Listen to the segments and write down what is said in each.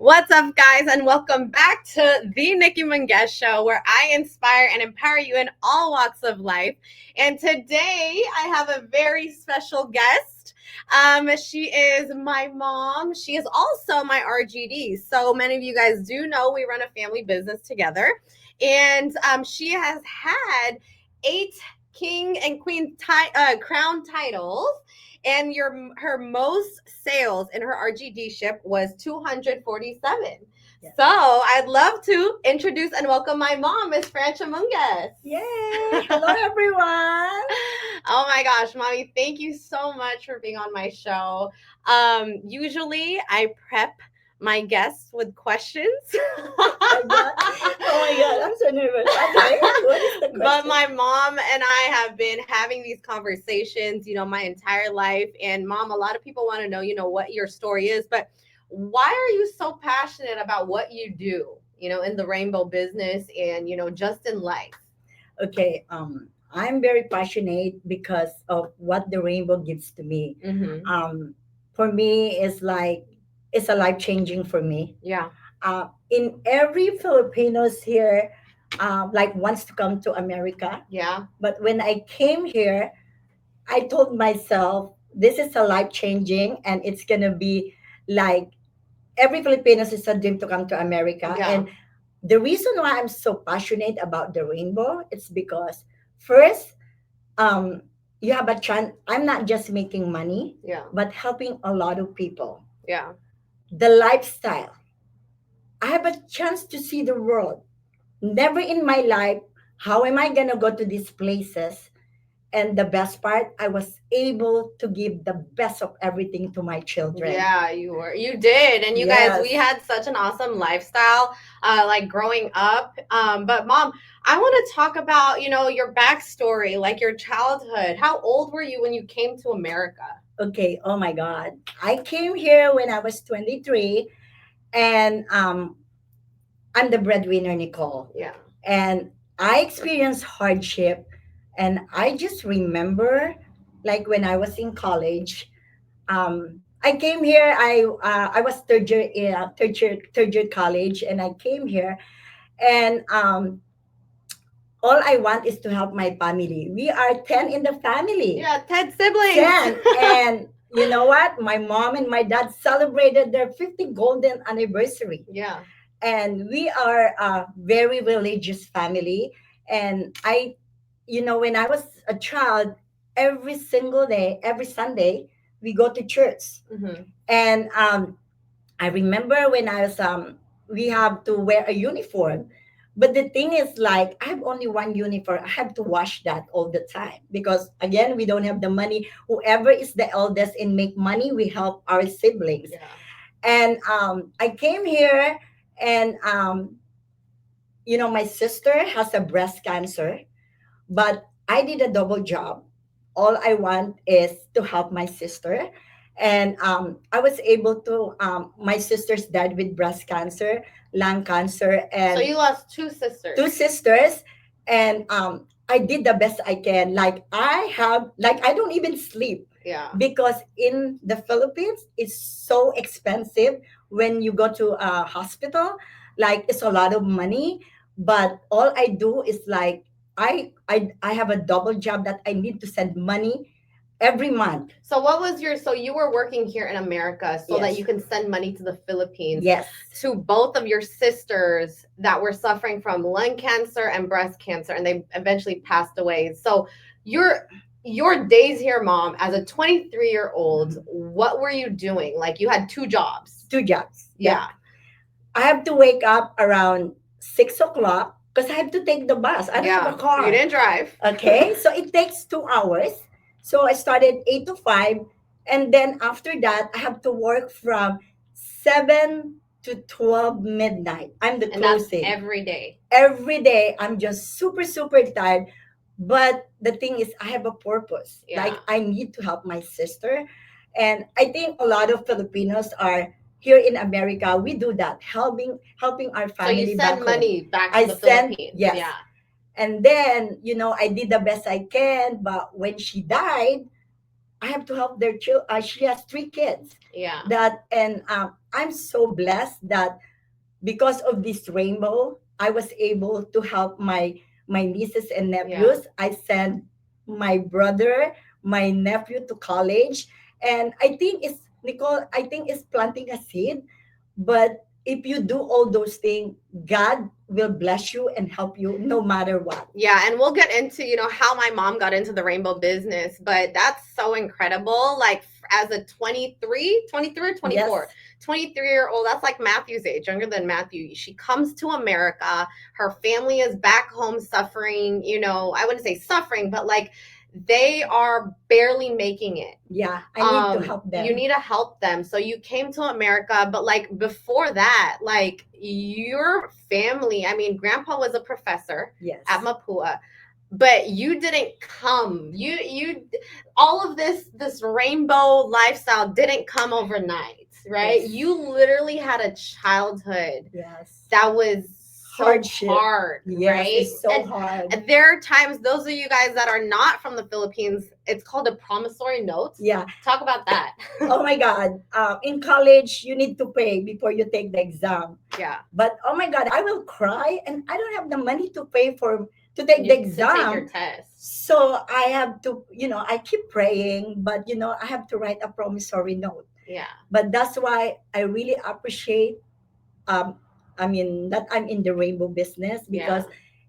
What's up, guys, and welcome back to the Nikki Mungues Show, where I inspire and empower you in all walks of life. And today I have a very special guest. She is my mom. She is also my RGD. So many of you guys do know we run a family business together. And she has had 8 king and queen crown titles, and her most sales in her RGD ship was 247. Yes. So I'd love to introduce and welcome my mom, Miss Francia Mungues. Yay! Hello, everyone. Oh my gosh, Mommy, thank you so much for being on my show. Usually I prep my guests with questions. Oh my God, I'm so nervous. Okay, what is the question? But my mom and I have been having these conversations, my entire life. And Mom, a lot of people want to know, what your story is. But why are you so passionate about what you do, in the rainbow business and, just in life? Okay, I'm very passionate because of what the rainbow gives to me. For me, it's a life changing for me. Yeah. In every Filipinos here, like wants to come to America. Yeah. But when I came here, I told myself this is a life changing, and it's gonna be like every Filipinos is a dream to come to America. Yeah. And the reason why I'm so passionate about the rainbow, it's because first, um, you have a chance. I'm not just making money, Yeah. but helping a lot of people. Yeah. The lifestyle. I have a chance to see the world. Never in my life, how am I gonna go to these places? And the best part, I was able to give the best of everything to my children. Yeah, you did. And you guys, Yes. we had such an awesome lifestyle, like growing up. But Mom, I want to talk about, your backstory, like your childhood. How old were you when you came to America? Okay, oh my God. I came here when I was 23, and I'm the breadwinner, Nicole. Yeah. And I experienced hardship, and I just remember, like when I was in college, I came here. I was third year college, and I came here, and all I want is to help my family. We are 10 in the family. Yeah, 10 siblings. 10. And you know what? My mom and my dad celebrated their 50th golden anniversary. Yeah. And we are a very religious family. And when I was a child, every single day, every Sunday, we go to church. Mm-hmm. And I remember when we have to wear a uniform. But the thing is, like, I have only one uniform. I have to wash that all the time because, again, we don't have the money. Whoever is the eldest and make money, we help our siblings. Yeah. And I came here, and my sister has a breast cancer, but I did a double job. All I want is to help my sister. And I was able to, my sisters died with breast cancer, lung cancer, and So you lost two sisters. two sisters. And I did the best I can. I don't even sleep. Yeah. Because in the Philippines, it's so expensive when you go to a hospital. Like, it's a lot of money. But all I do is like, I have a double job that I need to send money every month. So you were working here in America so that Yes. you can send money to the Philippines. Yes. To both of your sisters that were suffering from lung cancer and breast cancer, and they eventually passed away. So your days here, Mom, as a 23-year-old, what were you doing? Like, you had two jobs. Two jobs. Yeah. I have to wake up around 6 o'clock because I have to take the bus. I don't have a car. You didn't drive. Okay, so it takes 2 hours. So I started 8 to 5, and then after that, I have to work from 7 to 12 midnight. I'm the And that's closing. every day. Every day, I'm just super, super tired. But the thing is, I have a purpose. Yeah. Like, I need to help my sister. And I think a lot of Filipinos are here in America. We do that, helping our So family you back send home. money back I to the send- Philippines. yes. Yeah. And then, I did the best I can. But when she died, I have to help their children. She has 3 kids. Yeah. That and I'm so blessed that because of this rainbow, I was able to help my nieces and Yeah. nephews. I sent my brother, my nephew to college, and I think it's Nicole. I think it's planting a seed, but if you do all those things, God will bless you and help you no matter what. Yeah, and we'll get into, how my mom got into the rainbow business, but that's so incredible. Like as a 23 or 24, Yes. 23-year-old, that's like Matthew's age, younger than Matthew. She comes to America. Her family is back home suffering, I wouldn't say suffering, but like they are barely making it. Yeah, I need to help You them. need to help them. So you came to America, but like before that, like your family, I mean, grandpa was a professor Yes. at Mapua, but you didn't come. You all of this rainbow lifestyle didn't come overnight, right? Yes. You literally had a childhood Yes. that was so Hardship. hard, Yes, right? it's so And hard. there are times, those of you guys that are not from the Philippines, it's called a promissory note. Yeah. Talk about that. Oh my God. In college, you need to pay before you take the exam. Yeah. But oh my God, I will cry, and I don't have the money to pay for to take the To take exam. your test. So I have to, I keep praying, but I have to write a promissory note. Yeah. But that's why I really appreciate, um, that I'm in the rainbow business, because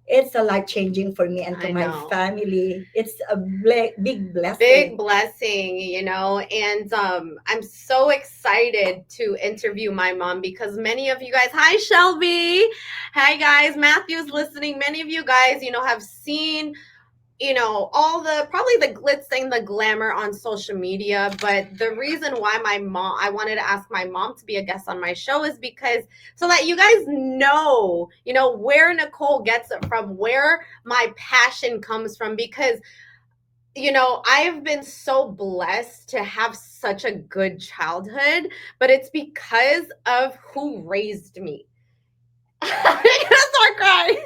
it's a life changing for me and to I my know. family. It's a big blessing. Big blessing, and I'm so excited to interview my mom because many of you guys, hi Shelby, hi guys, Matthew's listening. Many of you guys, have seen all probably the glitz and the glamour on social media. But the reason why I wanted to ask my mom to be a guest on my show is because so that you guys know, where Nicole gets it from, where my passion comes from. Because, I've been so blessed to have such a good childhood, but it's because of who raised me. I'm gonna start crying.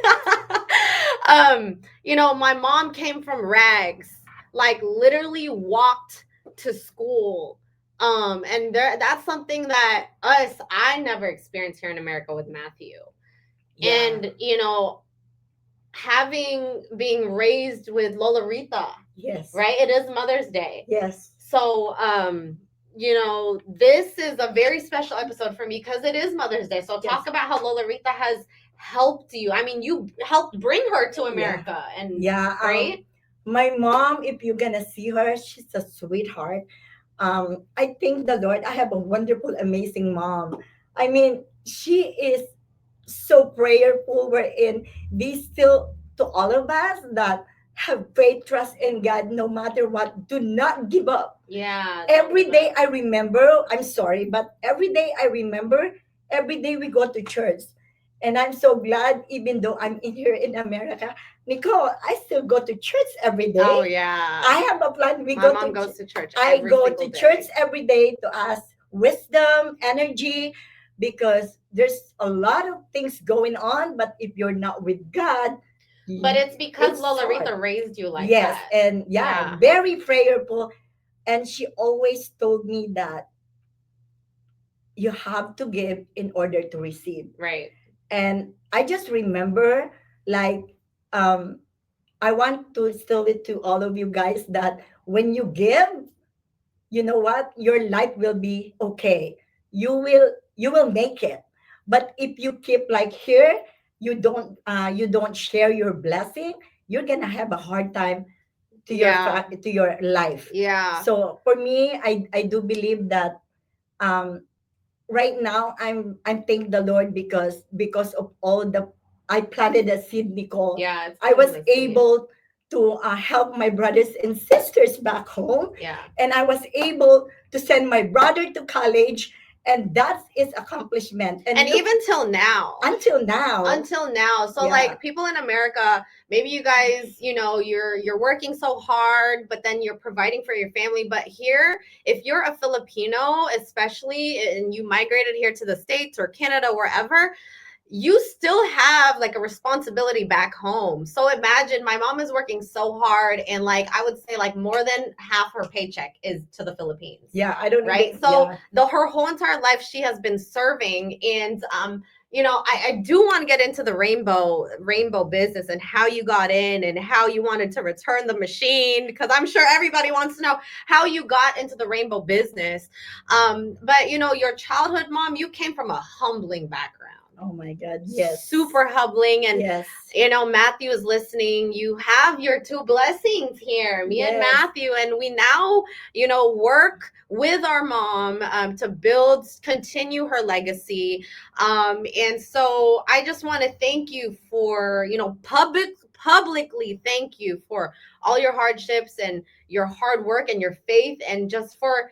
My mom came from rags, like literally walked to school. And that's something that I never experienced here in America with Matthew. Yeah. And being raised with Lola Rita, Yes. right? It is Mother's Day. Yes. So this is a very special episode for me because it is Mother's Day. So talk about how Lola Rita has helped you. I mean, you helped bring her to America, and right? My mom, if you're gonna see her, she's a sweetheart. I thank the Lord. I have a wonderful, amazing mom. I mean, she is so prayerful. Wherein these still to all of us that have faith, trust in God, no matter what. Do not give up. Yeah. Every day I remember. I'm sorry, but every day I remember. Every day we go to church, and I'm so glad. Even though I'm in here in America, Nicole, I still go to church every day. Oh yeah. I have a plan. My mom goes to church. I go to church every day to ask wisdom, energy, because there's a lot of things going on. But if you're not with God, but it's because Lola Rita hard. raised you like Yes, that. and very prayerful. And she always told me that you have to give in order to receive. Right. And I just remember, like, I want to instill it to all of you guys that when you give, you know what, your life will be okay. You will make it. But if you keep like here, you don't share your blessing, you're gonna have a hard time to to your life. Yeah. So for me, I do believe that um right now I'm thank the Lord because of all the I planted a seed, Nicole. Yeah. I was able to help my brothers and sisters back home. Yeah. And I was able to send my brother to college, and that's his accomplishment. And even till now. Until now. So like people in America, maybe you guys, you're working so hard, but then you're providing for your family. But here, if you're a Filipino, especially, and you migrated here to the States or Canada, wherever, you still have like a responsibility back home. So imagine my mom is working so hard, and like I would say like more than half her paycheck is to the Philippines. Yeah, I don't Right. even. So Yeah. her whole entire life she has been serving. And I do want to get into the rainbow business and how you got in and how you wanted to return the machine, because I'm sure everybody wants to know how you got into the rainbow business. But your childhood mom, you came from a humbling background. Oh my God. Yes. Super humbling. And Yes. Matthew is listening. You have your two blessings here, me and Yes. Matthew, and we now, work with our mom to continue her legacy. And so I just want to thank you for, publicly thank you for all your hardships and your hard work and your faith, and just for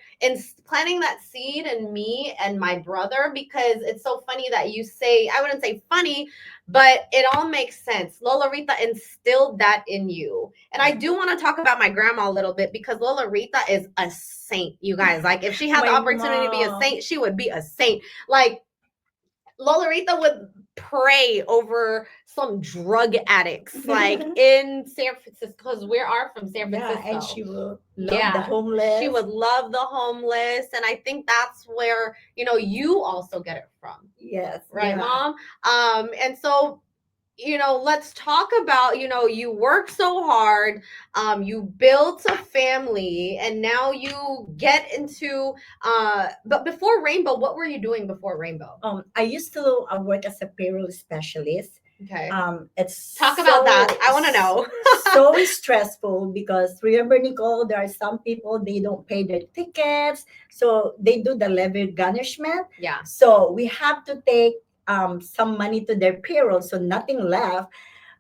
planting that seed in me and my brother. Because it's so funny that you say, I wouldn't say funny, but it all makes sense. Lola Rita instilled that in you. And I do want to talk about my grandma a little bit, because Lola Rita is a saint, you guys. Like, if she had the My opportunity to be a mom. saint, she would be a saint. Like, Lola Rita would pray over some drug addicts, like in San Francisco, because we are from San Yeah, and Francisco. she will love the Yeah, she homeless. would love the homeless. And I think that's where, you also get it from. Yes. Right, Yeah. Mom? And so, let's talk about, you work so hard, you built a family, and now you get into, but before Rainbow, what were you doing before Rainbow? I used to work as a payroll specialist. Okay. It's Talk about that. I want to know. so stressful because remember, Nicole, there are some people they don't pay their tickets, so they do the levy garnishment. Yeah. So we have to take some money to their payroll, so nothing left.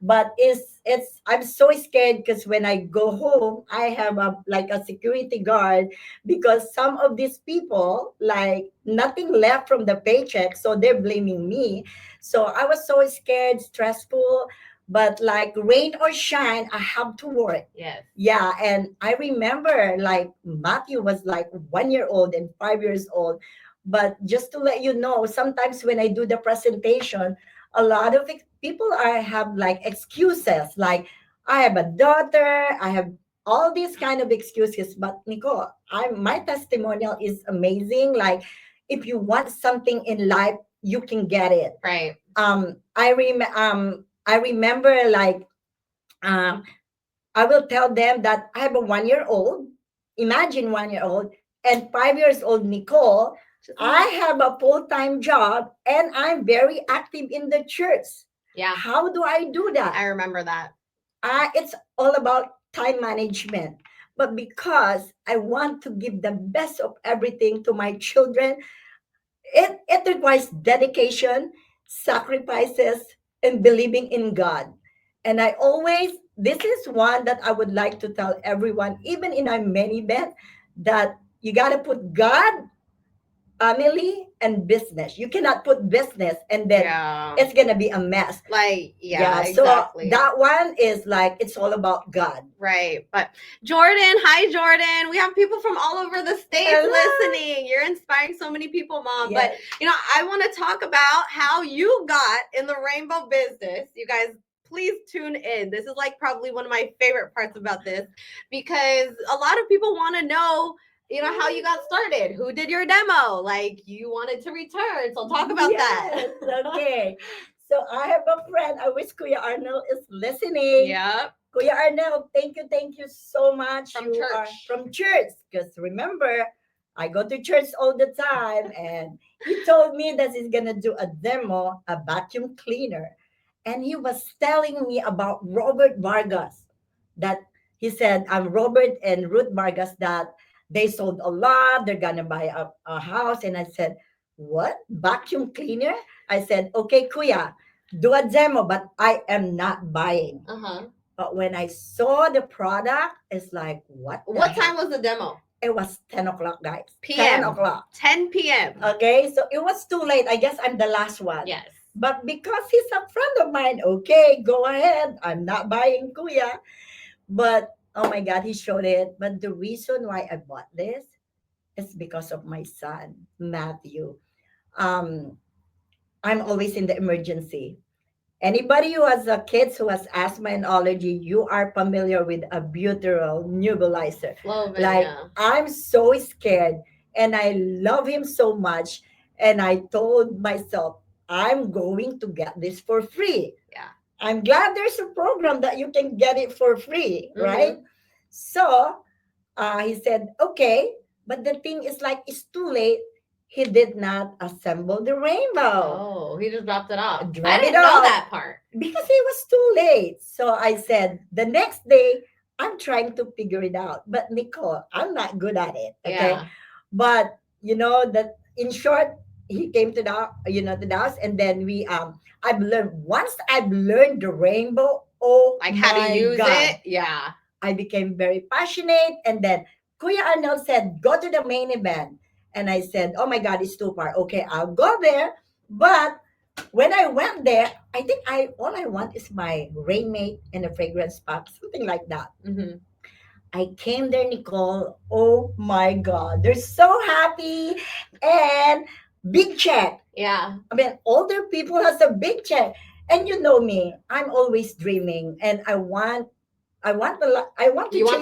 But it's I'm so scared because when I go home, I have a like a security guard because some of these people like nothing left from the paycheck, so they're blaming me. So I was so scared, stressful, but like rain or shine, I have to work. Yes. Yeah, and I remember like Matthew was like 1 year old and 5 years old. But just to let you know, sometimes when I do the presentation, a lot of people are have like excuses, like I have a daughter, I have all these kind of excuses. But Nicole, my testimonial is amazing. Like if you want something in life, you can get it. Right. I remember like um I will tell them that I have a 1 year old. Imagine 1 year old and 5 years old Nicole. I have a full time job and I'm very active in the church. Yeah. How do I do that? I remember that. It's all about time management. But because I want to give the best of everything to my children, it requires dedication, sacrifices, and believing in God. And I always, this is one that I would like to tell everyone, even in our many event, that you got to put God, family, and business. You cannot put business and then it's gonna be a mess. Like, Yeah, so exactly. that one is like it's all about God. Right. But Jordan, hi Jordan. We have people from all over the states Hello. listening. You're inspiring so many people, Mom. Yes. But I want to talk about how you got in the rainbow business. You guys, please tune in. This is like probably one of my favorite parts about this, because a lot of people want to know, how you got started. Who did your demo? Like, you wanted to return. So talk about that. Okay. So I have a friend. I wish Kuya Arnold is listening. Yep. Kuya Arnold, thank you so much. From You church. are from church. Because remember, I go to church all the time. And he told me that he's going to do a demo, a vacuum cleaner. And he was telling me about Robert Vargas. That he said, I'm Robert and Ruth Vargas, that they sold a lot. They're going to buy a house. And I said, what? Vacuum cleaner? I said, okay, Kuya, do a demo, but I am not buying. Uh-huh. But when I saw the product, it's like, what? What time was the demo? It was 10 o'clock, guys. PM. 10 o'clock. 10 p.m. Okay, so it was too late. I guess I'm the last one. Yes. But because he's a friend of mine, okay, go ahead. I'm not buying Kuya. But, oh my God, he showed it. But the reason why I bought this is because of my son, Matthew. Um, I'm always in the emergency. Anybody who has a kids who has asthma and allergy, you are familiar with a butyral nebulizer. Flovin, Like, yeah. I'm so scared and I love him so much. And I told myself, I'm going to get this for free. Yeah. I'm glad there's a program that you can get it for free, right? Mm-hmm. So he said, okay. But the thing is, like, it's too late. He did not assemble the rainbow. Oh, he just dropped it off. I Drop it didn't know off that part. because it was too late. So I said, the next day, I'm trying to figure it out. But Nicole, I'm not good at it. Okay. Yeah. But that in short, he came to the house, and then once I've learned the rainbow, oh Like how to my use God, it. Yeah. I became very passionate. And then Kuya Arnold said, go to the main event. And I said, oh my God, it's too far. Okay, I'll go there. But when I went there, I think all I want is my rainmate and a fragrance pop, something like that. Mm-hmm. I came there, Nicole. Oh my God, they're so happy and big check. Yeah. I mean, older people has a big check, and you know me, I'm always dreaming, and I want to You want change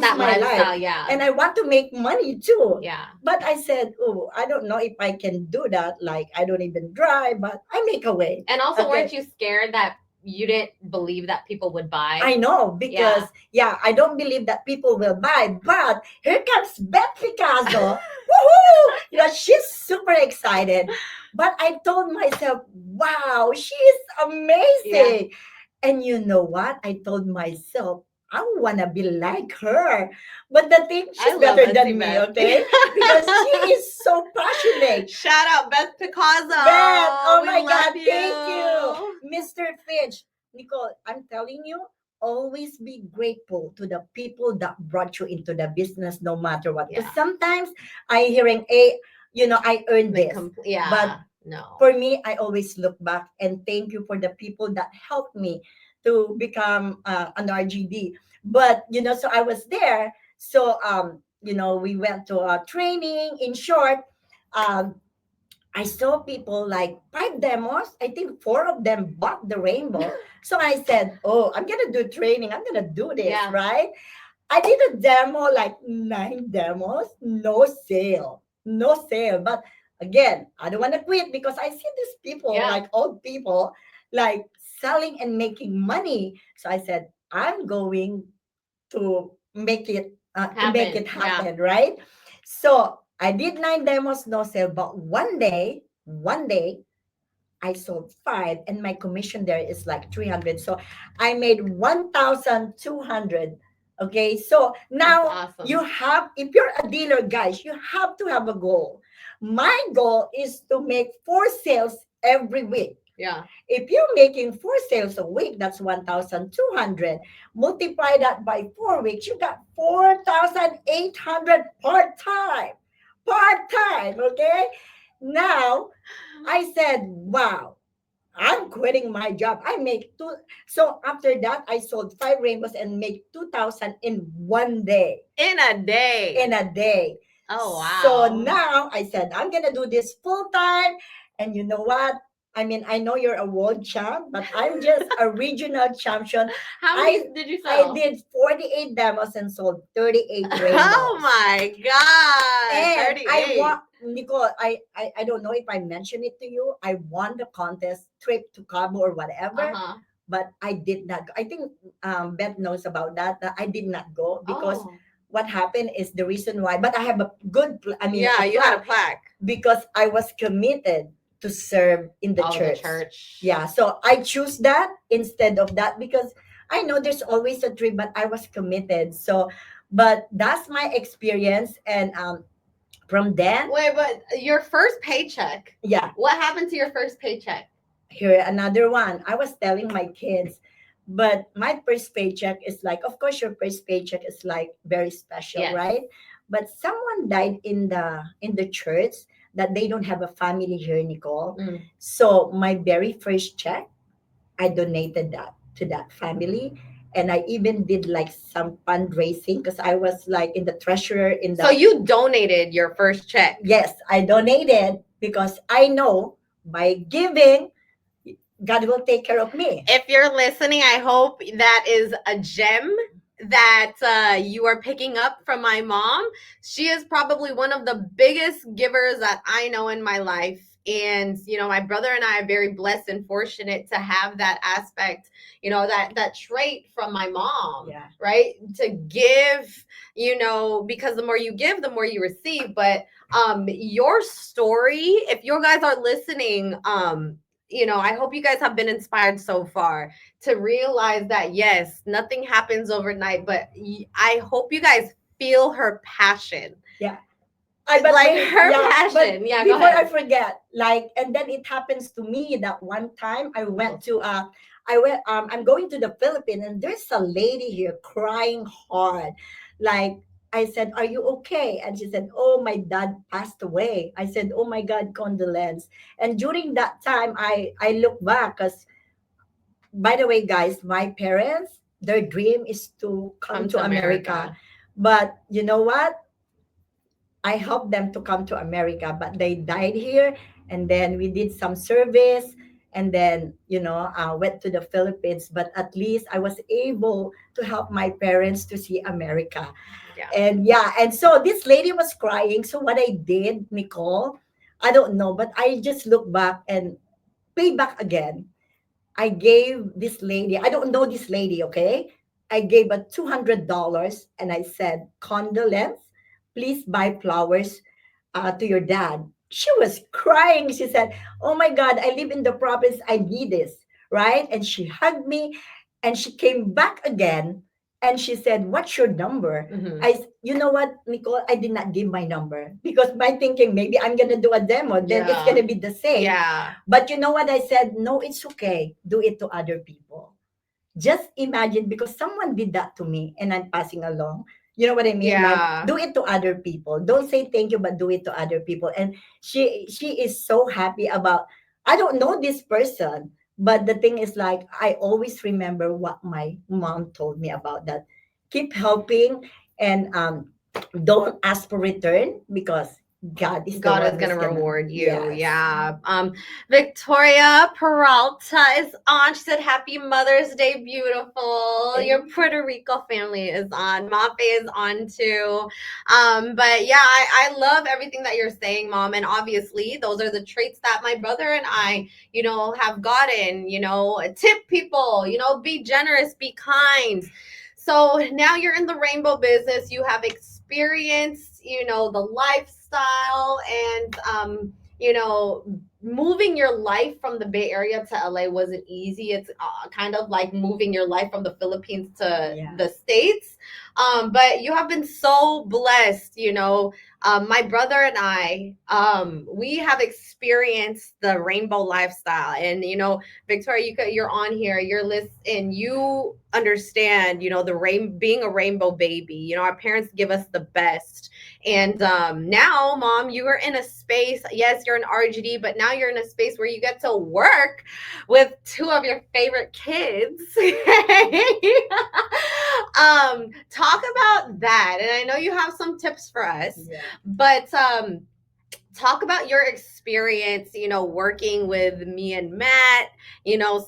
that my life, lifestyle, yeah. and I want to make money too. Yeah. But I said, oh, I don't know if I can do that. Like, I don't even drive, but I make a way. And also, Okay. weren't you scared that you didn't believe that people would buy? I know because I don't believe that people will buy. But here comes Beth Picasso. Woohoo! She's super excited. But I told myself, wow, she's amazing. And you know what? I told myself, I wanna be like her. But the thing, I she's love better Auntie than me, Beth. okay? Because she is so passionate. Shout out Beth Picasso. Beth, oh We my love God, you. thank you. Mr. Fitch. Nicole, I'm telling you, always be grateful to the people that brought you into the business no matter what. Because Yeah. sometimes I hearing, I earned this. But no. for me, I always look back and thank you for the people that helped me to become an RGD. But so I was there. So we went to a training. In short, um, I saw people like 5 demos. I think 4 of them bought the rainbow. So I said, "Oh, I'm gonna do training. I'm gonna do this, Yeah. right?" I did a demo, like 9 demos, no sale, no sale. But again, I don't want to quit because I see these people, like old people, like selling and making money. So I said, I'm going to make it happen, right? So I did 9 demos, no sale. But one day, I sold 5, and my commission there is like 300. So I made 1,200. Okay, so now Awesome. if you're a dealer, guys, you have to have a goal. My goal is to make 4 sales every week. Yeah. If you're making 4 sales a week, that's 1,200. Multiply that by 4 weeks, you got 4,800 part-time. Part-time, okay? Now, I said, wow, I'm quitting my job. I make two. So after that, I sold 5 rainbows and make 2,000 in one day. In a day. In a day. Oh, wow. So now I said, I'm going to do this full time. And you know what? I mean, I know you're a world champ, but I'm just a regional champion. How many did you sell? I did 48 demos and sold 38 rainbows. Oh my God. And 38. I won, Nicole, I don't know if I mentioned it to you. I won the contest trip to Cabo or whatever, but I did not go. I think Beth knows about that. I did not go because what happened is the reason why. But I have a good, you had a plaque. Because I was committed to serve in the church. Yeah, so I choose that instead of that because I know there's always a trip, but I was committed. So, but that's my experience, and from then. Wait, but your first paycheck? Yeah. What happened to your first paycheck? Here, another one. I was telling my kids, but my first paycheck is like, of course, your first paycheck is like very special, right? But someone died in the church that they don't have a family here, Nicole. So my very first check, I donated that to that family. And I even did like some fundraising because I was like in the treasurer in the. So you donated your first check? Yes, I donated because I know by giving, God will take care of me. If you're listening, I hope that is a gem that you are picking up from my mom. She is probably one of the biggest givers that I know in my life. And my brother and I are very blessed and fortunate to have that aspect, that trait from my mom. Yeah. Right, to give, because the more you give, the more you receive. But your story, if you guys are listening, I hope you guys have been inspired so far to realize that, yes, nothing happens overnight, but I hope you guys feel her passion. Yeah. But like her passion. Yeah, go before I ahead. forget, and then it happens to me that one time I went to I'm going to the Philippines, and there's a lady here crying hard. Like, I said, "Are you okay?" And she said, "Oh, my dad passed away." I said, "Oh my God, condolence." And during that time, I look back, because, by the way, guys, my parents, their dream is to come to America. But you know what? I helped them to come to America, but they died here. And then we did some service, and then, went to the Philippines. But at least I was able to help my parents to see America. Yeah. And yeah, and so this lady was crying. So what I did, Nicole, I don't know, but I just look back and pay back again. I gave this lady, I don't know this lady, okay? I gave her $200, and I said, "Condolence, please buy flowers to your dad." She was crying. She said, "Oh my God, I live in the province. I need this." Right? And she hugged me, and she came back again, and she said, "What's your number?" Mhm. You know what, Nicole? I did not give my number, because my thinking, maybe I'm going to do a demo, then it's Yeah. going to be the same. Yeah. But you know what I said? No, it's okay. Do it to other people. Just imagine, because someone did that to me and I'm passing along. You know what I mean? Like, Yeah. do it to other people. Don't say thank you, but do it to other people. And she is so happy about, I don't know this person, but the thing is, like, I always remember what my mom told me about that. Keep helping, and don't ask for return, because God is the God one is who's gonna gonna. reward you. Yes. Yeah. Victoria Peralta is on. She said, "Happy Mother's Day, beautiful." Thank Your Puerto Rico family is on. Mafe is on too. But yeah, I love everything that you're saying, Mom. And obviously, those are the traits that my brother and I, have gotten. Tip people. Be generous, be kind. So now you're in the rainbow business. You have experienced, the lifestyle, and moving your life from the Bay Area to LA wasn't easy. It's kind of like moving your life from the Philippines to Yeah. the States. But you have been so blessed, my brother and I, we have experienced the rainbow lifestyle. And, Victoria, you're on here, you're listening, you understand, being a rainbow baby. Our parents give us the best. And now, Mom, you are in a space, yes, you're in RGD, but now you're in a space where you get to work with two of your favorite kids. Talk about that. And I know you have some tips for us, Yeah. but talk about your experience, working with me and Matt,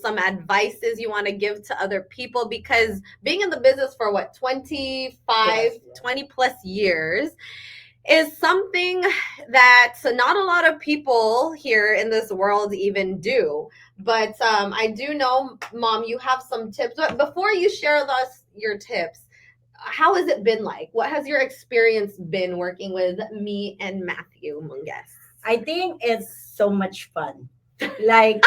some advices you want to give to other people, because being in the business for 20 plus years is something that not a lot of people here in this world even do. But I do know, Mom, you have some tips. But before you share with us your tips, how has it been like? What has your experience been working with me and Matthew Mungues? I think it's so much fun. Like,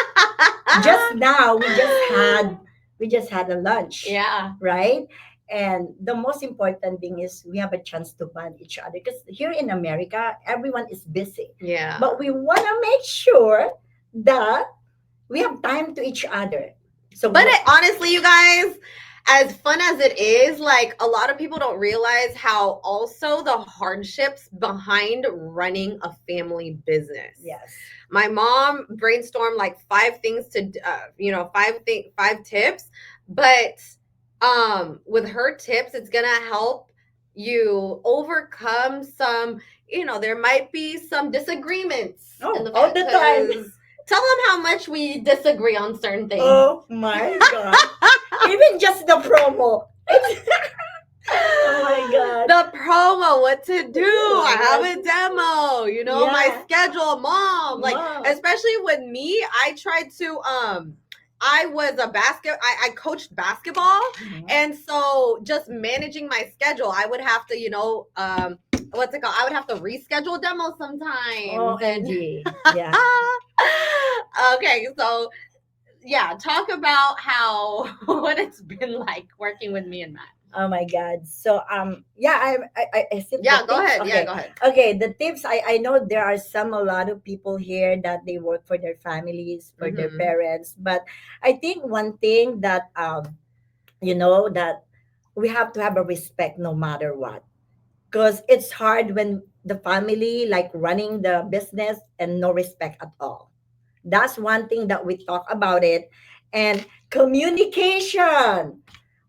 just now we just had a lunch. Yeah. Right? And the most important thing is we have a chance to bond each other, because here in America everyone is busy. Yeah. But we want to make sure that we have time to each other. So, but honestly, you guys, as fun as it is, like, a lot of people don't realize how also the hardships behind running a family business. Yes. My mom brainstormed like 5 things to, 5 tips, but with her tips, it's gonna help you overcome some. There might be some disagreements in the all the time. Tell them how much we disagree on certain things. Oh my God. Even just the promo. Oh my God. The promo, what to do. I have Yes. a demo, you know, my Yeah. schedule, mom. Like, Mom. especially with me, I tried to I was I coached basketball, Mhm. and so just managing my schedule, I would have to, what's it called? I would have to reschedule demos sometimes. And OMG. Yeah. okay, so yeah, talk about how what it's been like working with me and Matt. Oh my God. So yeah, I see the Yeah, go tips. ahead. Yeah, Okay. go ahead. Okay, the tips, I know there are a lot of people here that they work for their families, for their Mm-hmm. parents, but I think one thing that that we have to have a respect no matter what. Because it's hard when the family like running the business and no respect at all. That's one thing that we talk about it. And communication,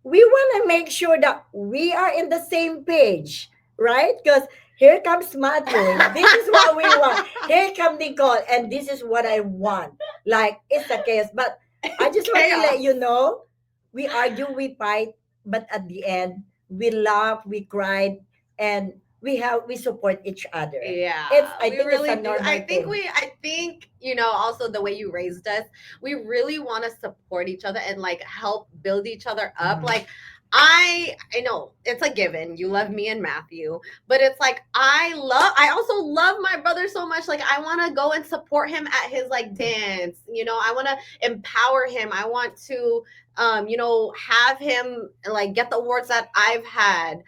we want to make sure that we are in the same page, right? Because here comes Matthew. This is what we want. Here comes Nicole, and this is what I want. Like, it's a chaos. But I just want to let Chaos. you know, we argue, we fight, but at the end, we laugh, we cried, and we support each other. Yeah, I we think it's a really do. normal thing. I think, also the way you raised us, we really want to support each other and like help build each other up. Mhm. Like I know it's a given. You love me and Matthew, but it's like I also love my brother so much. Like I want to go and support him at his like dance. I want to empower him. I want to have him like get the awards that I've had.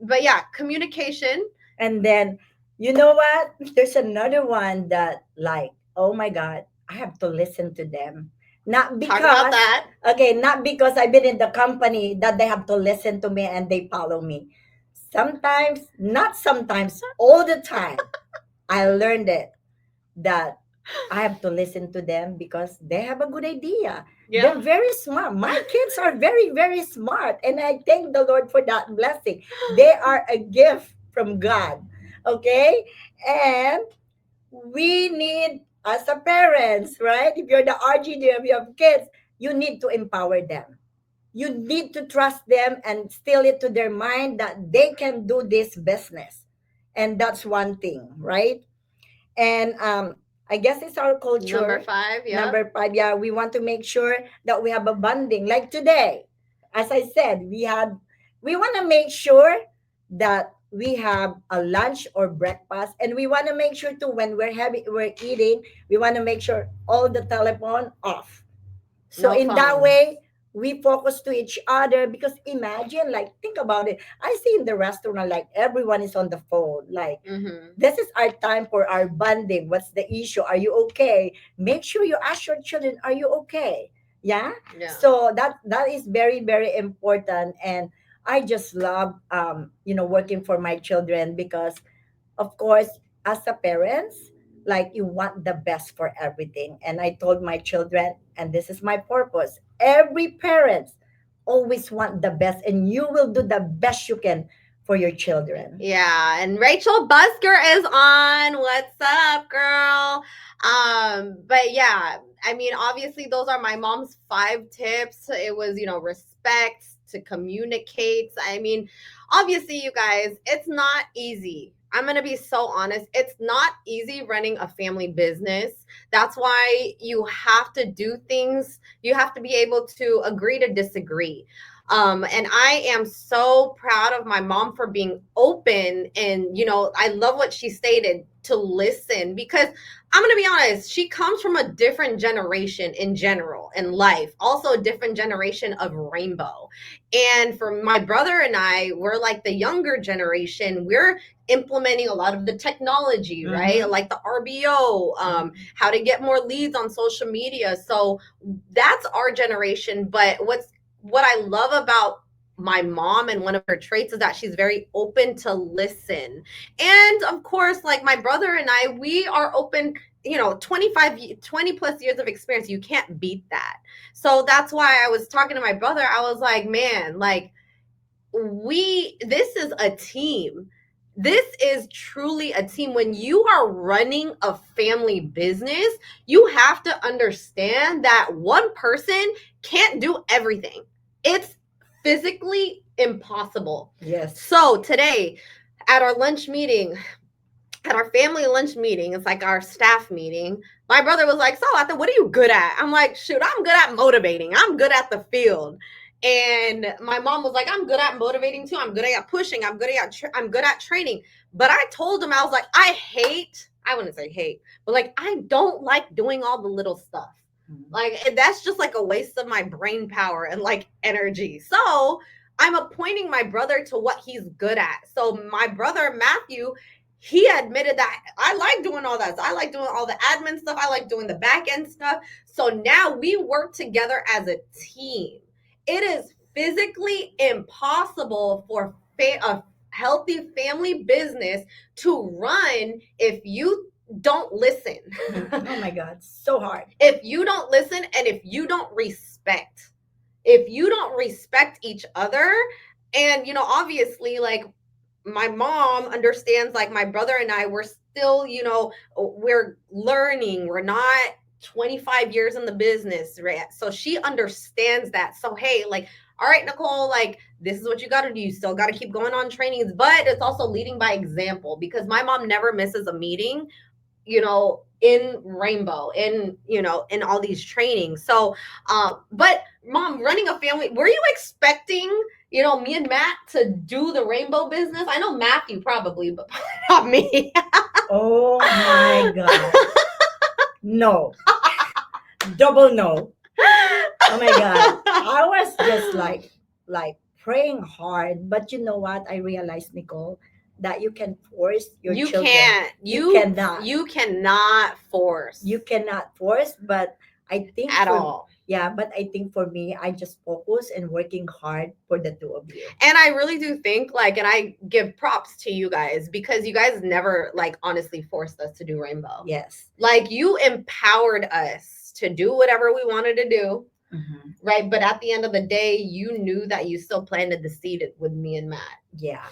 But yeah, communication. And then, you know what? There's another one that, like, oh my God, I have to listen to them. Not Talk about because, that. okay, not because I've been in the company that they have to listen to me and they follow me. Sometimes, not sometimes, all the time, I learned it that I have to listen to them because they have a good idea. Yeah. They're very smart. My kids are very, very smart. And I thank the Lord for that blessing. They are a gift from God. Okay? And we need, as a parents, right? If you're the RGD, if you have kids, you need to empower them. You need to trust them and still it to their mind that they can do this business. And that's one thing, right? And I guess it's our Number culture. 5, yep. Number five, yeah, we want to make sure that we have a bonding. Like today, as I said, we want to make sure that we have a lunch or breakfast, and we want to make sure too when we're eating, we want to make sure all the telephone off. So No in that phones. way, we focus to each other because imagine, like, think about it. I see in the restaurant, like, everyone is on the phone. Like, Mm-hmm. this is our time for our bonding. What's the issue? Are you okay? Make sure you ask your children, are you okay? Yeah. Yeah. So that is very, very important. And I just love working for my children because of course, as a parents, like you want the best for everything. And I told my children, and this is my purpose. Every parent always want the best, and you will do the best you can for your children. Yeah, and Rachel Busker is on. What's up, girl? But yeah, I mean, obviously those are my mom's 5 tips. It was, respect, to communicate. I mean, obviously you guys, it's not easy. I'm going to be so honest. It's not easy running a family business. That's why you have to do things. You have to be able to agree to disagree. And I am so proud of my mom for being open. And, I love what she stated, to listen, because I'm going to be honest, she comes from a different generation in general in life, also a different generation of rainbow. And for my brother and I, we're like the younger generation. We're implementing a lot of the technology, right? Mhm. Like the RBO, how to get more leads on social media. So that's our generation. But what I love about my mom, and one of her traits, is that she's very open to listen. And of course, like my brother and I, we are open, 20 plus years of experience. You can't beat that. So that's why I was talking to my brother. I was like, man, like this is a team. This is truly a team. When you are running a family business, you have to understand that one person can't do everything. It's physically impossible. Yes. So today at our lunch meeting, at our family lunch meeting, it's like our staff meeting, my brother was like, so Atha, what are you good at? I'm like, shoot, I'm good at motivating. I'm good at the field. And my mom was like, I'm good at motivating too. I'm good at pushing. I'm good at training. But I told him, I was like, I wouldn't say hate, but like, I don't like doing all the little stuff. Like, that's just like a waste of my brain power and like energy. So I'm appointing my brother to what he's good at. So my brother, Matthew, he admitted that I like doing all that. So I like doing all the admin stuff. I like doing the back end stuff. So now we work together as a team. It is physically impossible for a healthy family business to run if you don't listen. Oh my God, so hard. If you don't listen and if you don't respect each other, and obviously, like, my mom understands, like, my brother and I, we're still, we're learning. We're not 25 years in the business, right? So she understands that. So, hey, like, all right, Nicole, like, this is what you got to do. You still got to keep going on trainings, but it's also leading by example, because my mom never misses a meeting, in Rainbow, in all these trainings. So, but Mom, running a family, were you expecting, me and Matt to do the Rainbow business? I know Matthew probably, but not me. Oh my God. No. Double no. Oh my God. I was just like praying hard. But you know what? I realized, Nicole, that you can force your You children. can't. You cannot. You cannot force. You cannot force, but I think at all. Yeah, but I think for me, I just focus and working hard for the two of you. And I really do think, like, and I give props to you guys, because you guys never, like, honestly forced us to do Rainbow. Yes. Like, you empowered us to do whatever we wanted to do. Mm-hmm. Right. But at the end of the day, you knew that you still planted the seed with me and Matt. Yeah.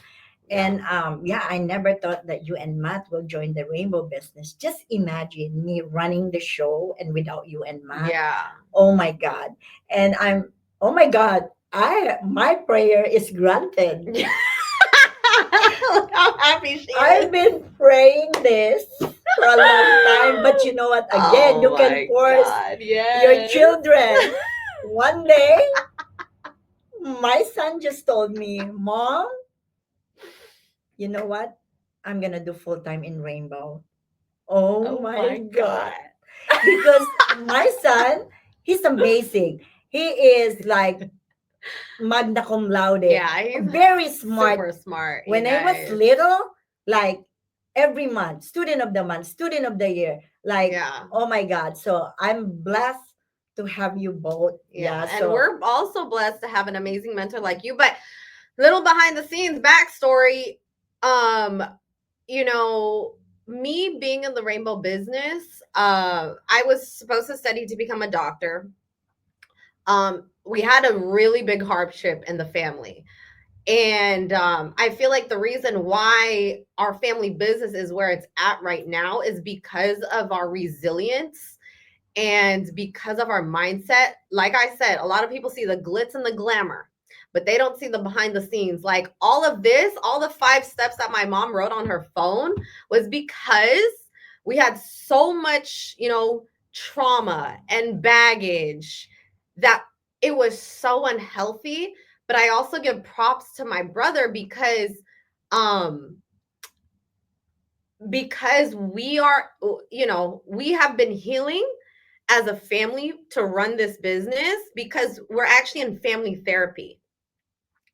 And I never thought that you and Matt will join the Rainbow business. Just imagine me running the show and without you and Matt. Yeah. Oh my God. And oh my God, my prayer is granted. Look how happy she is. I've been praying this for a long time, but you know what? Again, you can force your children. One day, my son just told me, Mom, you know what? I'm gonna do full time in Rainbow. Oh my God. Because my son, he's amazing. He is like magna cum laude. Yeah, he's very smart. Super smart. When I was little, like every month, student of the month, student of the year. Like, oh my God. So I'm blessed to have you both. Yeah. And we're also blessed to have an amazing mentor like you. But little behind the scenes backstory, me being in the Rainbow business, I was supposed to study to become a doctor. We had a really big hardship in the family. And I feel like the reason why our family business is where it's at right now is because of our resilience and because of our mindset. Like I said, a lot of people see the glitz and the glamour, but they don't see the behind the scenes. Like, all of this, all the 5 steps that my mom wrote on her phone was because we had so much, trauma and baggage that it was so unhealthy. But I also give props to my brother because we are, we have been healing as a family to run this business because we're actually in family therapy.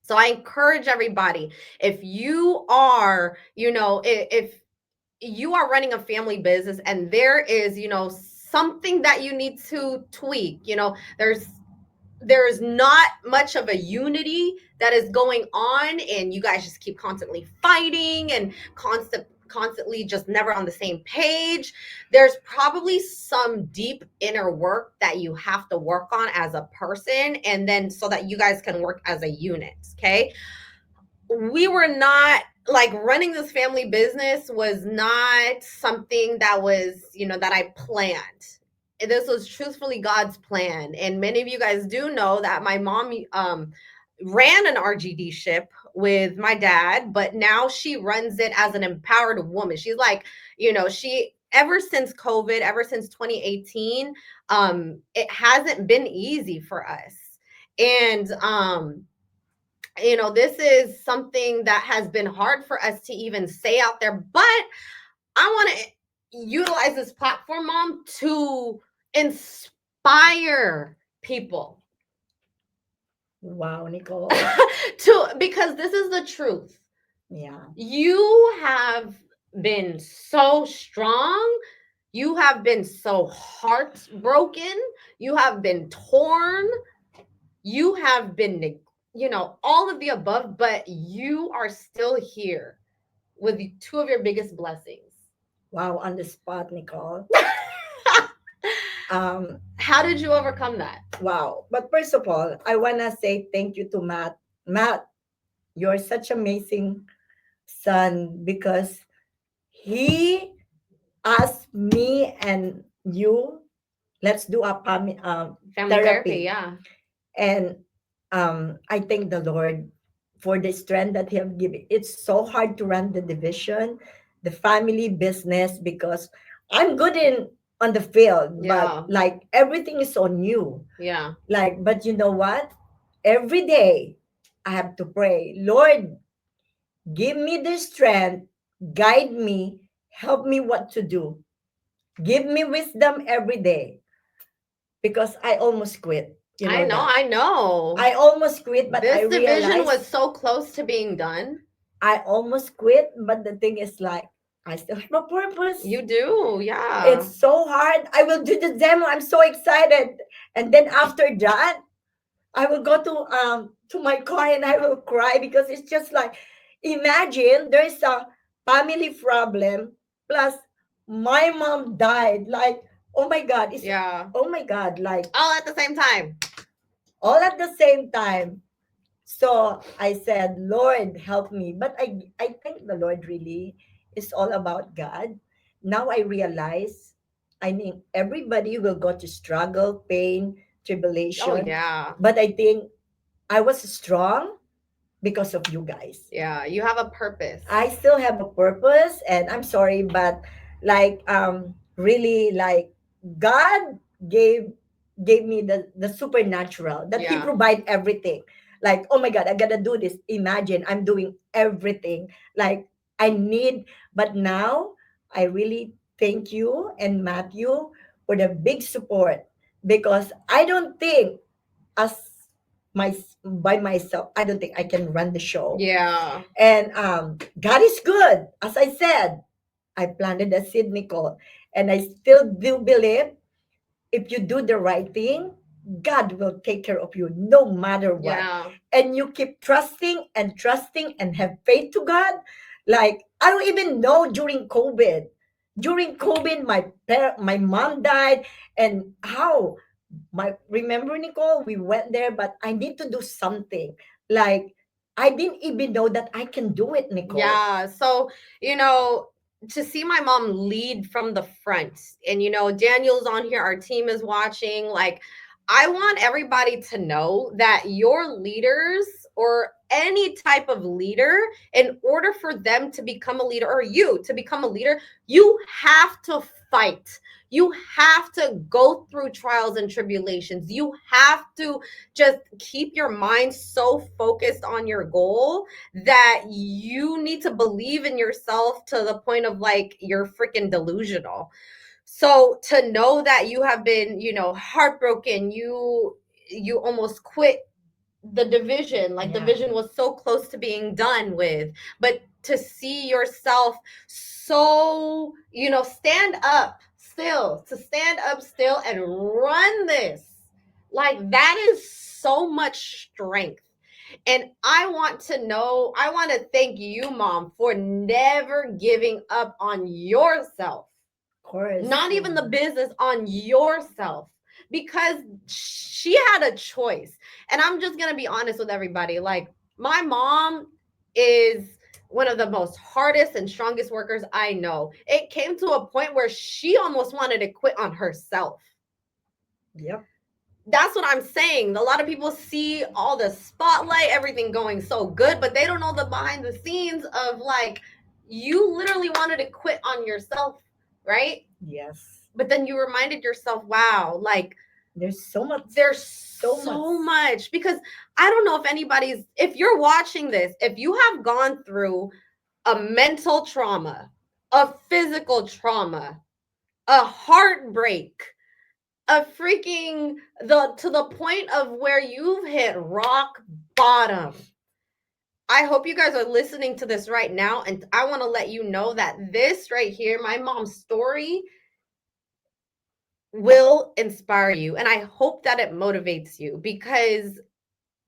So I encourage everybody, if you are, if you are running a family business and there is, something that you need to tweak, there's not much of a unity that is going on, and you guys just keep constantly fighting and constantly just never on the same page. There's probably some deep inner work that you have to work on as a person, and then so that you guys can work as a unit. Okay. We were not like running this family business was not something that was, that I planned. This was truthfully God's plan. And many of you guys do know that my mom ran an RGD ship with my dad, but now she runs it as an empowered woman. She's like, she ever since COVID, ever since 2018, it hasn't been easy for us. And this is something that has been hard for us to even say out there, but I want to utilize this platform, Mom, to inspire people. Wow, Nicole. Because this is the truth. Yeah. You have been so strong. You have been so heartbroken. You have been torn. You have been, all of the above, but you are still here with two of your biggest blessings. Wow, on the spot, Nicole. How did you overcome that? Wow. But first of all, I want to say thank you to Matt. Matt, you're such amazing son because he asked me and you, let's do a Family therapy. therapy, yeah. And I thank the Lord for the strength that He have given. It's so hard to run the division, the family business, because I'm good in on the field, Yeah. but like everything is on you. Yeah. Like, but you know what? Every day I have to pray, Lord, give me the strength, guide me, help me what to do. Give me wisdom every day because I almost quit. You know I know, that. I know. I almost quit, but This I division realized was so close to being done. I almost quit, but the thing is like I still have a purpose. You do, yeah. It's so hard. I will do the demo. I'm so excited. And then after that, I will go to my car and I will cry because it's just like imagine there's a family problem plus my mom died. Like, oh my God. Yeah. Oh my God. Like All at the same time. all at the same time. So I said, Lord, help me. But I think the Lord really is all about God. Now I realize, I mean, everybody will go to struggle, pain, tribulation. Oh, yeah. But I think I was strong because of you guys. Yeah, you have a purpose. I still have a purpose, and I'm sorry, but like really like God gave me the supernatural that He Yeah. provide everything. Like, oh my God, I gotta do this. Imagine I'm doing everything. Like I need, but now I really thank you and Matthew for the big support because I don't think as my by myself, I don't think I can run the show. Yeah. And God is good. As I said, I planted a seed, Nicole. And I still do believe if you do the right thing, God will take care of you no matter what. Yeah. And you keep trusting and have faith to God. Like, I don't even know during COVID. During COVID, my mom died. And how? Remember, Nicole, we went there, but I need to do something. Like, I didn't even know that I can do it, Nicole. Yeah. So, to see my mom lead from the front, and, Daniel's on here, our team is watching. Like, I want everybody to know that your leaders or any type of leader, in order for them to become a leader or you to become a leader, you have to fight. You have to go through trials and tribulations. You have to just keep your mind so focused on your goal that you need to believe in yourself to the point of like you're freaking delusional. So to know that you have been, heartbroken, you almost quit the division, like the Yeah. vision was so close to being done with, but to see yourself so, stand up still and run this, like that is so much strength. And I want to thank you, Mom, for never giving up on yourself. Of course. Not even the business, on yourself. Because she had a choice. And I'm just going to be honest with everybody. Like, my mom is one of the most hardest and strongest workers I know. It came to a point where she almost wanted to quit on herself. Yep. That's what I'm saying. A lot of people see all the spotlight, everything going so good, but they don't know the behind the scenes of like, you literally wanted to quit on yourself, right? Yes. But then you reminded yourself, wow, like There's so much. there's So so much. much. Because I don't know if anybody's, if you're watching this, if you have gone through a mental trauma, a physical trauma, a heartbreak, a freaking the to the point of where you've hit rock bottom. I hope you guys are listening to this right now, and I want to let you know that this right here, my mom's story, will inspire you, and I hope that it motivates you because,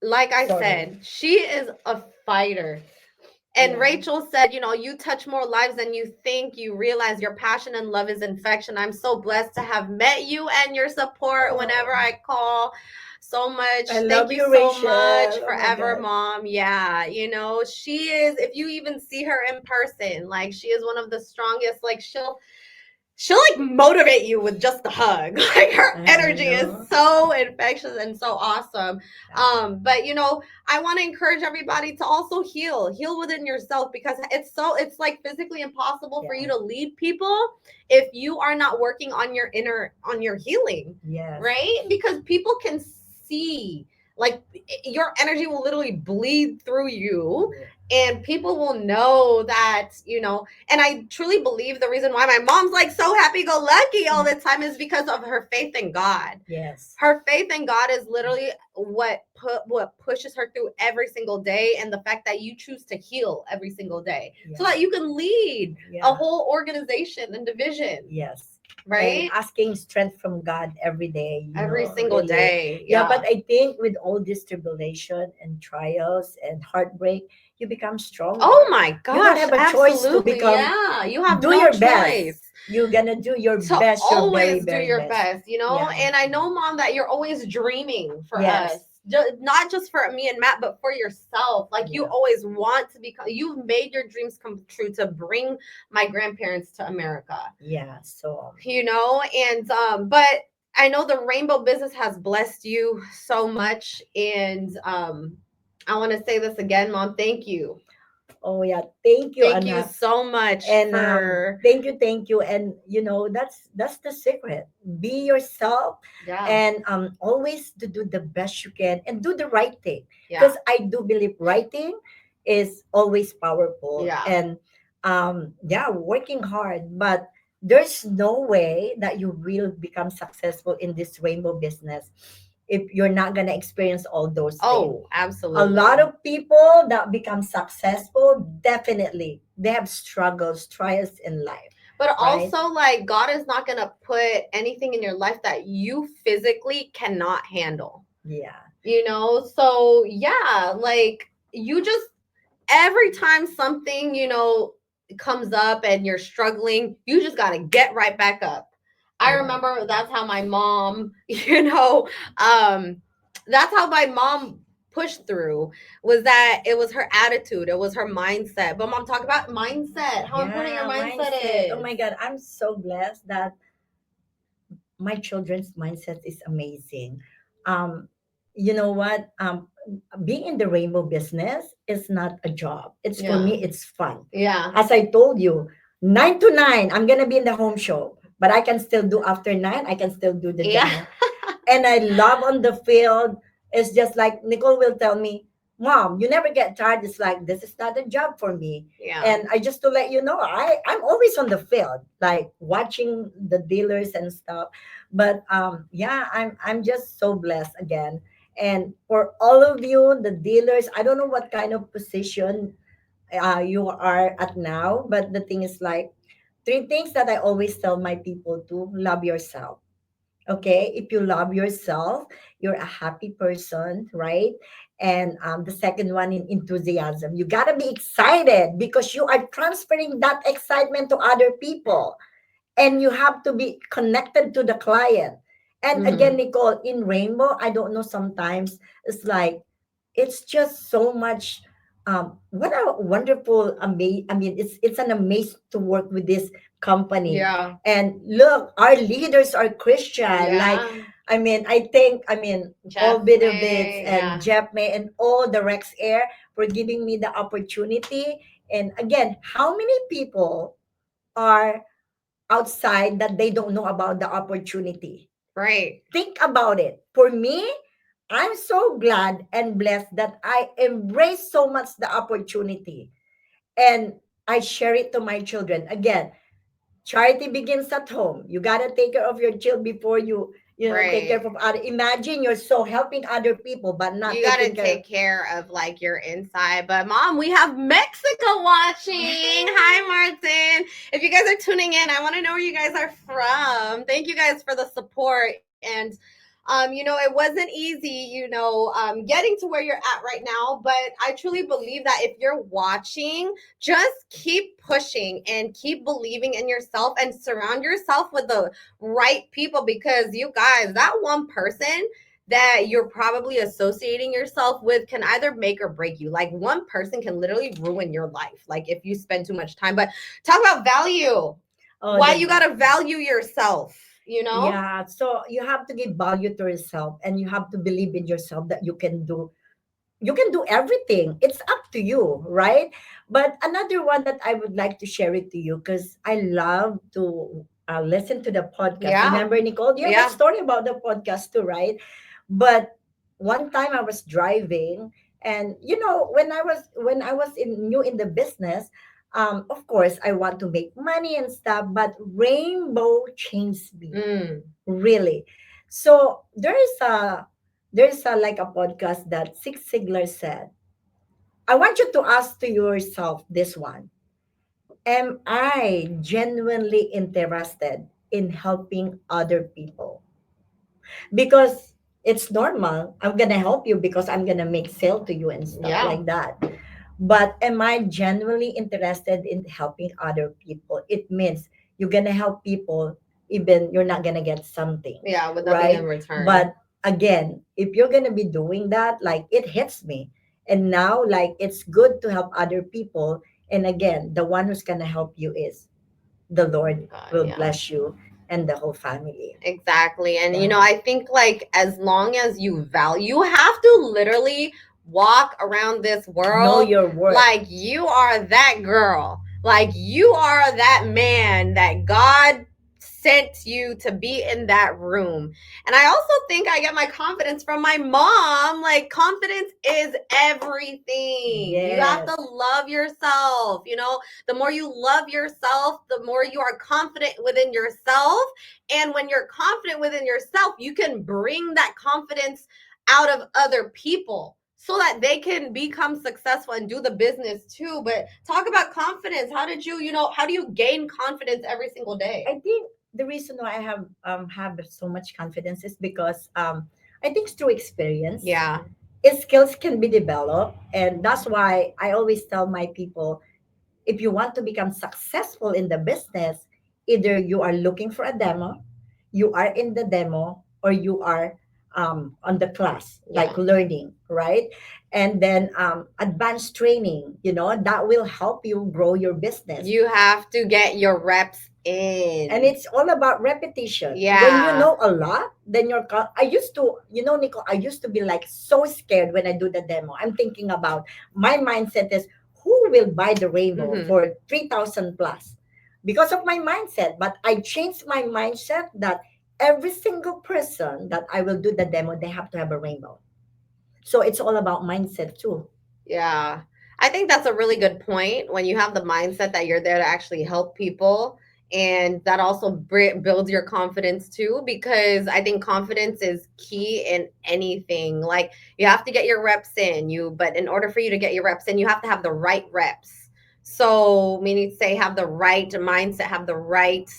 like I Sorry. said, she is a fighter. And Yeah. Rachel said, you know, you touch more lives than you think. You realize your passion and love is infection. I'm so blessed to have met you and your support whenever Oh, I call. So much. I Thank love you you, so Rachel. much Oh my forever, God. mom. Yeah, you know, she is, if you even see her in person, like she is one of the strongest. Like she'll like motivate you with just a hug. Like her I energy is know. so infectious and so awesome. Yeah. But you know, I want to encourage everybody to also heal within yourself, because it's like physically impossible for you Yeah. to lead people if you are not working on your inner, on your healing, Yes. right? Because people can see, like, your energy will literally bleed through you, Yeah. and people will know that, you know. And I truly believe the reason why my mom's like so happy go lucky all the time is because of her faith in God. Yes. Her faith in God is literally what pushes her through every single day, and the fact that you choose to heal every single day so Yeah. that you can lead a Yeah. whole organization and division, Yes. And right? asking strength from God every day, Every single really. day. Yeah, Yeah. but I think with all this tribulation and trials and heartbreak, you become Oh stronger. my You don't gosh, have a choice to absolutely. become, Yeah. You have do no your best. choice You're gonna do your to best, your very, always do very your best. best, you know? Yeah. And I know, mom, that you're always dreaming for us. Yes. Not just for me and Matt, but for yourself. Like, you Yeah. always want to become, you've made your dreams come true to bring my grandparents to America, Yeah. So you know? And, but I know the rainbow business has blessed you so much. And, I want to say this again, mom. Thank you. oh yeah, thank you, Thank you Anna. so much And for, thank you. And that's the secret. Be yourself, yeah, and always to do the best you can and do the right thing. yeah, Because I do believe right thing is always powerful. yeah. And yeah, working hard, but there's no way that you will become successful in this rainbow business if you're not gonna experience all those things. Oh, A lot absolutely. of people that become successful, definitely they have struggles, trials in life, But right? also, like, God is not going to put anything in your life that you physically cannot handle, Yeah. you know? So, yeah, like, you just, every time something, you know, comes up and you're struggling, you just got to get right back up. I Yeah. remember that's how my mom, you know, um, that's how my mom pushed through, was that it was her attitude, it was her mindset. But mom, talk about mindset, how important your Yeah, mindset mindset. Oh is. my God, I'm so blessed that my children's mindset is amazing. Um, you know what? Being in the rainbow business is not a job. It's for Yeah. me, it's fun. Yeah. As I told you, 9 to 9, I'm gonna be in the home show, but I can still do after 9. I can still do the Yeah. demo, and I love on the field. It's just like Nicole will tell me, Mom, you never get tired. It's like this is not a job for me. Yeah. And I just to let you know, I'm always on the field, like watching the dealers and stuff. But yeah, I'm just so blessed again. And for all of you, the dealers, I don't know what kind of position you are at now, but the thing is like three things that I always tell my people to: love yourself. Okay, if you love yourself, you're a happy person, right? And the second one, in enthusiasm, you got to be excited because you are transferring that excitement to other people, and you have to be connected to the client. And again, Hmm. Nicole, in rainbow, I don't know, sometimes it's like it's just so much What a wonderful I mean, it's an amaze to work with this company. Yeah. And look, our leaders are Christian. Like, Yeah. I mean, all Jeff Video Bits May. and Yeah. Jeff May and all the Rex Air for giving me the opportunity. And again, how many people are outside that they don't know about the opportunity? Right. Think about it. For me, I'm so glad and blessed that I embrace so much the opportunity, and I share it to my children. Again, charity begins at home. You gotta take care of your child before you take care Right. of other. Imagine you're so helping other people but not You got to taking care. take care of like your inside. But mom, we have Mexico watching. Hi, Martin. If you guys are tuning in, I want to know where you guys are from. Thank you guys for the support. And it wasn't easy, getting to where you're at right now. But I truly believe that if you're watching, just keep pushing and keep believing in yourself and surround yourself with the right people, because you guys, that one person that you're probably associating yourself with can either make or break you. Like, one person can literally ruin your life, like if you spend too much time. But talk about value. Oh, Why you got to value yourself, yeah, so you have to give value to yourself, and you have to believe in yourself that you can do everything. It's up to you, right? But another one that I would like to share it to you, because I love to listen to the podcast. Yeah. Remember, Nicole, you have a Yeah. story about the podcast too, right? But one time I was driving, and when I was new in the business, of course I want to make money and stuff, but rainbow changed me, Mm. really. So there's a like a podcast that Six Siglar said. I want you to ask to yourself this one: am I genuinely interested in helping other people? Because it's normal, I'm gonna help you because I'm gonna make sale to you and stuff Yeah. like that. But am I genuinely interested in helping other people? It means you're gonna help people even you're not gonna get something, Yeah. With nothing in right? return. But again, if you're gonna be doing that, like, it hits me. And now, like, it's good to help other people. And again, the one who's gonna help you is the Lord God, will yeah. bless you and the whole family. Exactly. And Yeah. I think, like, as long as you have to literally walk around this Know world your worth. like you are that girl. Like you are that man that God sent you to be in that room. And I also think I get my confidence from my mom. Like, confidence is everything. You have Yes. to love yourself. The more you love yourself, the more you are confident within yourself. And when you're confident within yourself, you can bring that confidence out of other people so that they can become successful and do the business too. But talk about confidence. How do you gain confidence every single day? I think the reason why I have so much confidence is because I think it's through experience. Yeah. Its skills can be developed, and that's why I always tell my people, if you want to become successful in the business, either you are looking for a demo, you are in the demo, or you are on the class, Yeah. like learning, right? And then advanced training, that will help you grow your business. You have to get your reps in. And it's all about repetition. Yeah. When you know a lot, then I used to, Nicole, I used to be like so scared when I do the demo. I'm thinking about, my mindset is, who will buy the rainbow for 3,000 plus? Because of my mindset. But I changed my mindset that every single person that I will do the demo, they have to have a rainbow. So it's all about mindset too. Yeah. I think that's a really good point, when you have the mindset that you're there to actually help people. And that also builds your confidence too, because I think confidence is key in anything. Like, you have to get your reps in, but in order for you to get your reps in, you have to have the right reps. So, meaning to say, have the right mindset, have the right,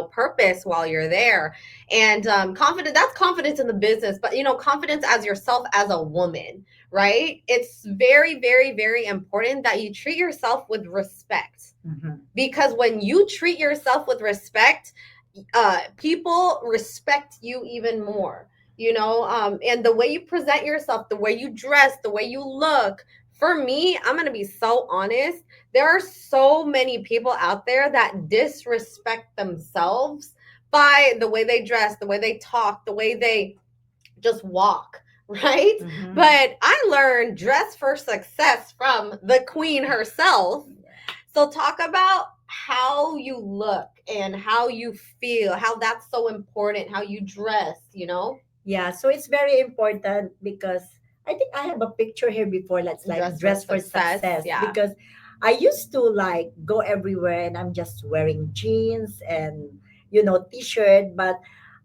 purpose while you're there. And confidence, that's confidence in the business, but, confidence as yourself as a woman, right? It's very, very, very important that you treat yourself with respect. Mm-hmm. Because when you treat yourself with respect, people respect you even more. And the way you present yourself, the way you dress, the way you look, For me, I'm going to be so honest. There are so many people out there that disrespect themselves by the way they dress, the way they talk, the way they just walk, right? Mm-hmm. But I learned dress for success from the queen herself. So talk about how you look and how you feel, how that's so important, how you dress, you know? Yeah, so it's very important because I think I have a picture here before that's like Dress for dress for success, success yeah. because I used to like go everywhere and I'm just wearing jeans and t-shirt, but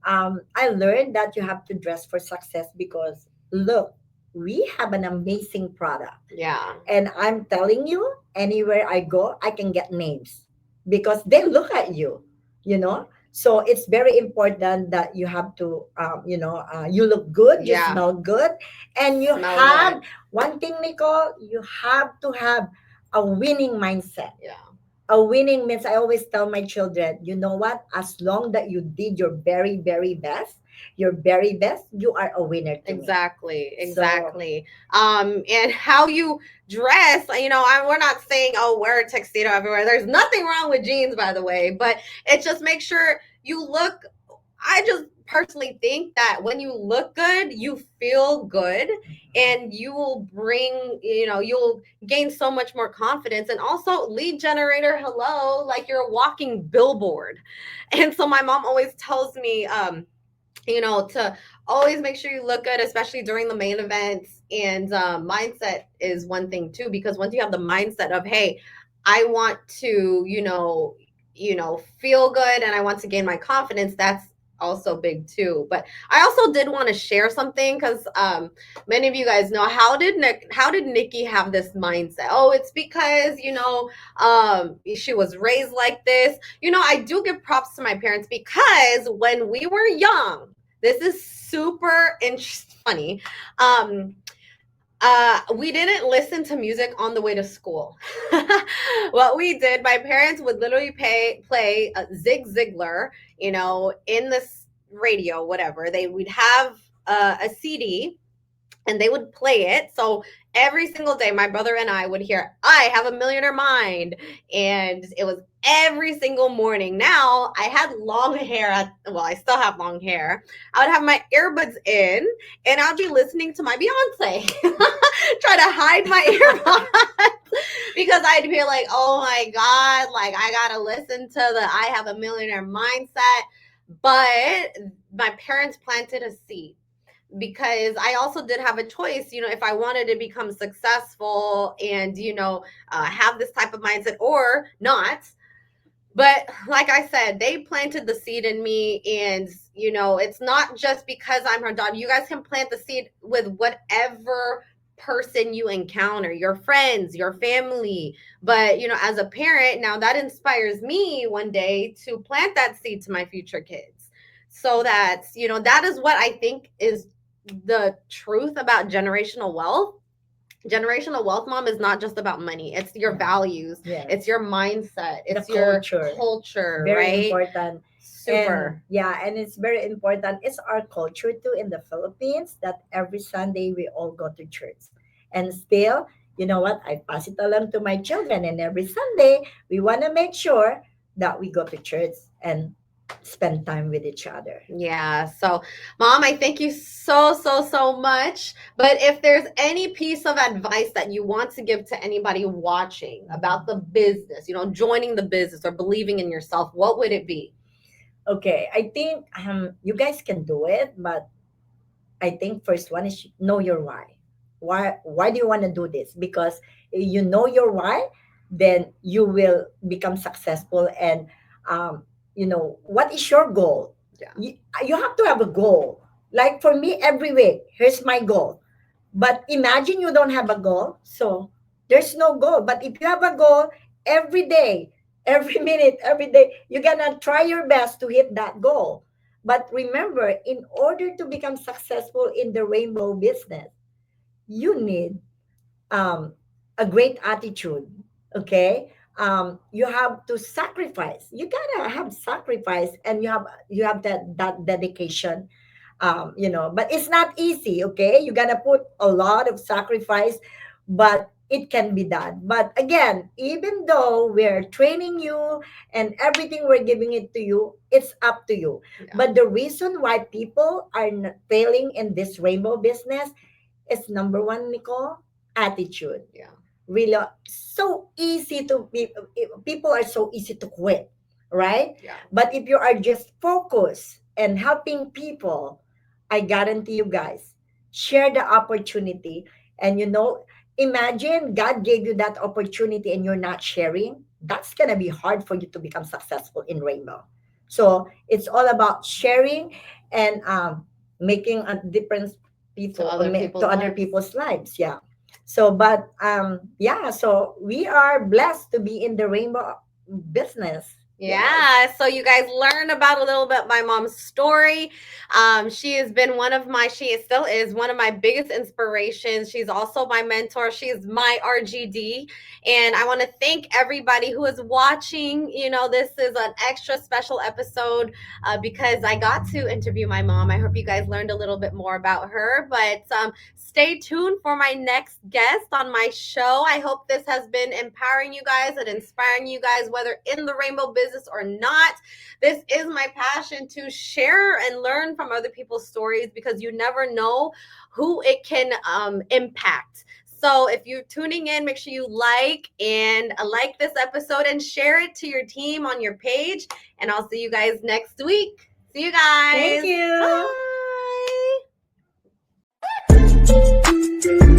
I learned that you have to dress for success because look, we have an amazing product. Yeah. And I'm telling you, anywhere I go, I can get names because they look at you. So it's very important that you have to, you look good, you Yeah. smell good, and you Smell have good. one thing, Nicole, you have to have a winning mindset. Yeah. A winning means I always tell my children, you know what? As long that you did your very best, you are a winner to me. Exactly, So exactly. And how you dress, we're not saying, oh, wear a tuxedo everywhere. There's nothing wrong with jeans, by the way, but it just makes sure you look. I just personally think that when you look good, you feel good, and you will bring, you'll gain so much more confidence. And also, lead generator, hello, like you're a walking billboard. And so my mom always tells me, to always make sure you look good, especially during the main events. And mindset is one thing too, because once you have the mindset of, hey, I want to, feel good and I want to gain my confidence, that's also big too. But I also did want to share something because many of you guys know, how did Nikki have this mindset? Oh, it's because she was raised like this. I do give props to my parents because when we were young, this is super funny. Um, we didn't listen to music on the way to school. What we did, my parents would literally play Zig Ziglar, in this radio, whatever. They would have a CD and they would play it. So every single day, my brother and I would hear, I have a millionaire mind. And it was every single morning. Now I had long hair. I still have long hair. I would have my earbuds in and I'd be listening to my Beyonce, try to hide my earbuds because I'd be like, oh my God, like I got to listen to the I have a millionaire mindset. But my parents planted a seed because I also did have a choice, if I wanted to become successful and, have this type of mindset or not. But like I said, they planted the seed in me. And, it's not just because I'm her daughter. You guys can plant the seed with whatever person you encounter, your friends, your family. But, as a parent, now that inspires me one day to plant that seed to my future kids. So that, that is what I think is the truth about generational wealth. Generational wealth, mom, is not just about money. It's your yeah, values, yes, it's your mindset, the it's your culture, culture, very right? important. And Super. yeah, and it's very important, it's our culture too in the Philippines that every Sunday we all go to church. And still, you know what, I pass it along to my children, and every Sunday we want to make sure that we go to church and spend time with each other. Yeah. So, mom, I thank you so, so, so much. But if there's any piece of advice that you want to give to anybody watching about the business, joining the business or believing in yourself, what would it be? Okay, I think you guys can do it, but I think first one is know your why. Why do you want to do this? Because you know your why, then you will become successful. And what is your goal? Yeah. You have to have a goal. Like for me, every week, here's my goal. But imagine you don't have a goal, so there's no goal. But if you have a goal every day, every minute, every day, you're gonna try your best to hit that goal. But remember, in order to become successful in the rainbow business, you need a great attitude. Okay, you have to sacrifice. You gotta have sacrifice, and you have that dedication. But it's not easy. Okay, you gotta put a lot of sacrifice, but it can be done. But again, even though we're training you and everything we're giving it to you, it's up to you. Yeah. But the reason why people are failing in this rainbow business is number one, Nicole, attitude. Yeah. Really, so easy to be, people are so easy to quit, right? Yeah. But if you are just focused and helping people, I guarantee you guys, share the opportunity. And imagine God gave you that opportunity and you're not sharing. That's gonna be hard for you to become successful in Rainbow. So it's all about sharing and making a difference To people other to people's other lives. people's lives. Yeah. So, but yeah, so we are blessed to be in the Rainbow business. Yeah, so you guys learn about a little bit my mom's story. She has been she still is one of my biggest inspirations. She's also my mentor. She's my RGD. And I want to thank everybody who is watching. This is an extra special episode because I got to interview my mom. I hope you guys learned a little bit more about her. But stay tuned for my next guest on my show. I hope this has been empowering you guys and inspiring you guys, whether in the rainbow business or not. This is my passion, to share and learn from other people's stories, because you never know who it can impact. So if you're tuning in, make sure you like this episode and share it to your team on your page. And I'll see you guys next week. See you guys. Thank you. Bye.